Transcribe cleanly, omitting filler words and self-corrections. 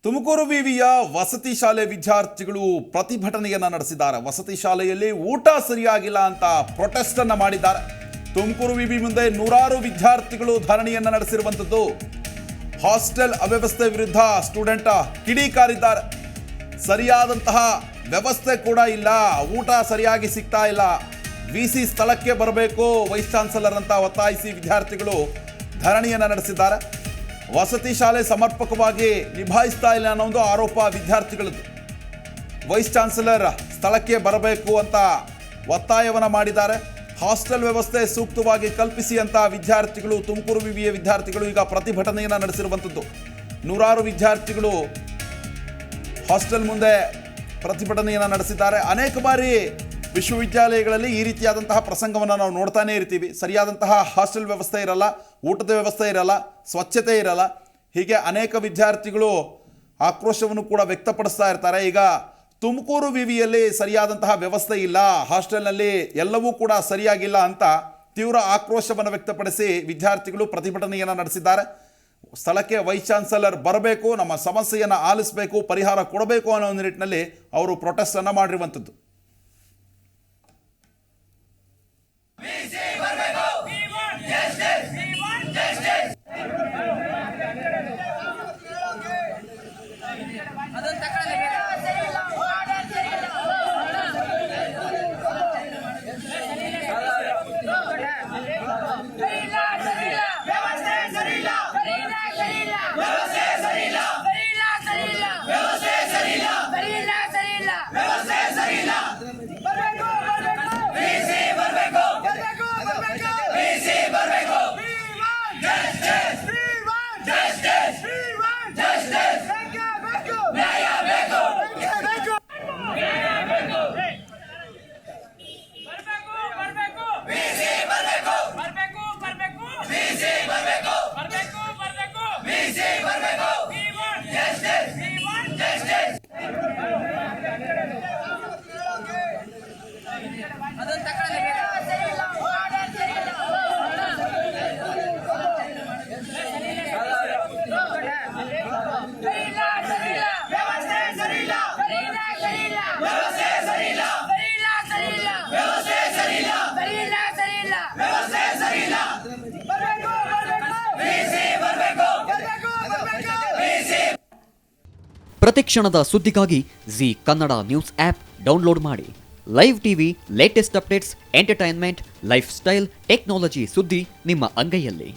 ತುಮಕೂರು ವಿವಿಯ ವಸತಿ ಶಾಲೆ ವಿದ್ಯಾರ್ಥಿಗಳು ಪ್ರತಿಭಟನೆಯನ್ನ ನಡೆಸಿದ್ದಾರೆ. ವಸತಿ ಶಾಲೆಯಲ್ಲಿ ಊಟ ಸರಿಯಾಗಿಲ್ಲ ಅಂತ ಪ್ರೊಟೆಸ್ಟ್ ಅನ್ನ ಮಾಡಿದ್ದಾರೆ. ತುಮಕೂರು ವಿವಿ ಮುಂದೆ ನೂರಾರು ವಿದ್ಯಾರ್ಥಿಗಳು ಧರಣಿಯನ್ನ ನಡೆಸಿರುವಂತದ್ದು. ಹಾಸ್ಟೆಲ್ ಅವ್ಯವಸ್ಥೆ ವಿರುದ್ಧ ಸ್ಟೂಡೆಂಟ್ ಕಿಡಿಕಾರಿದ್ದಾರೆ. ಸರಿಯಾದಂತಹ ವ್ಯವಸ್ಥೆ ಕೂಡ ಇಲ್ಲ, ಊಟ ಸರಿಯಾಗಿ ಸಿಗ್ತಾ ಇಲ್ಲ, ವಿಸಿ ಸ್ಥಳಕ್ಕೆ ಬರಬೇಕು, ವೈಸ್ ಚಾನ್ಸಲರ್ ಅಂತ ಒತ್ತಾಯಿಸಿ ವಿದ್ಯಾರ್ಥಿಗಳು ಧರಣಿಯನ್ನ ನಡೆಸಿದ್ದಾರೆ. ವಸತಿ ಶಾಲೆ ಸಮರ್ಪಕವಾಗಿ ನಿಭಾಯಿಸ್ತಾ ಇಲ್ಲ ಅನ್ನೋ ಒಂದು ಆರೋಪ ವಿದ್ಯಾರ್ಥಿಗಳದ್ದು. ವೈಸ್ ಚಾನ್ಸಲರ್ ಸ್ಥಳಕ್ಕೆ ಬರಬೇಕು ಅಂತ ಒತ್ತಾಯವನ್ನು ಮಾಡಿದ್ದಾರೆ. ಹಾಸ್ಟೆಲ್ ವ್ಯವಸ್ಥೆ ಸೂಕ್ತವಾಗಿ ಕಲ್ಪಿಸಿ ಅಂತ ವಿದ್ಯಾರ್ಥಿಗಳು, ತುಮಕೂರು ವಿವಿಯ ವಿದ್ಯಾರ್ಥಿಗಳು ಈಗ ಪ್ರತಿಭಟನೆಯನ್ನು ನಡೆಸಿರುವಂಥದ್ದು. ನೂರಾರು ವಿದ್ಯಾರ್ಥಿಗಳು ಹಾಸ್ಟೆಲ್ ಮುಂದೆ ಪ್ರತಿಭಟನೆಯನ್ನು ನಡೆಸಿದ್ದಾರೆ. ಅನೇಕ ಬಾರಿ ವಿಶ್ವವಿದ್ಯಾಲಯಗಳಲ್ಲಿ ಈ ರೀತಿಯಾದಂತಹ ಪ್ರಸಂಗವನ್ನು ನಾವು ನೋಡ್ತಾನೆ ಇರ್ತೀವಿ. ಸರಿಯಾದಂತಹ ಹಾಸ್ಟೆಲ್ ವ್ಯವಸ್ಥೆ ಇರಲ್ಲ, ಊಟದ ವ್ಯವಸ್ಥೆ ಇರಲ್ಲ, ಸ್ವಚ್ಛತೆ ಇರಲ್ಲ. ಹೀಗೆ ಅನೇಕ ವಿದ್ಯಾರ್ಥಿಗಳು ಆಕ್ರೋಶವನ್ನು ಕೂಡ ವ್ಯಕ್ತಪಡಿಸ್ತಾ ಇರ್ತಾರೆ. ಈಗ ತುಮಕೂರು ವಿವಿಯಲ್ಲಿ ಸರಿಯಾದಂತಹ ವ್ಯವಸ್ಥೆ ಇಲ್ಲ, ಹಾಸ್ಟೆಲ್ನಲ್ಲಿ ಎಲ್ಲವೂ ಕೂಡ ಸರಿಯಾಗಿಲ್ಲ ಅಂತ ತೀವ್ರ ಆಕ್ರೋಶವನ್ನು ವ್ಯಕ್ತಪಡಿಸಿ ವಿದ್ಯಾರ್ಥಿಗಳು ಪ್ರತಿಭಟನೆಯನ್ನು ನಡೆಸಿದ್ದಾರೆ. ಸ್ಥಳಕ್ಕೆ ವೈಸ್ ಚಾನ್ಸಲರ್ ಬರಬೇಕು, ನಮ್ಮ ಸಮಸ್ಯೆಯನ್ನು ಆಲಿಸಬೇಕು, ಪರಿಹಾರ ಕೊಡಬೇಕು ಅನ್ನೋ ಒಂದು ನಿಟ್ಟಿನಲ್ಲಿ ಅವರು ಪ್ರೊಟೆಸ್ಟ್ ಅನ್ನು ಮಾಡಿರುವಂಥದ್ದು. ಪ್ರತಿಕ್ಷಣದ ಸುದ್ದಿಗಾಗಿ Zee Kannada news app download ಮಾಡಿ. Live TV, latest updates, entertainment, life style, technology ಸುದ್ದಿ ನಿಮ್ಮ ಅಂಗೈಯಲ್ಲಿ.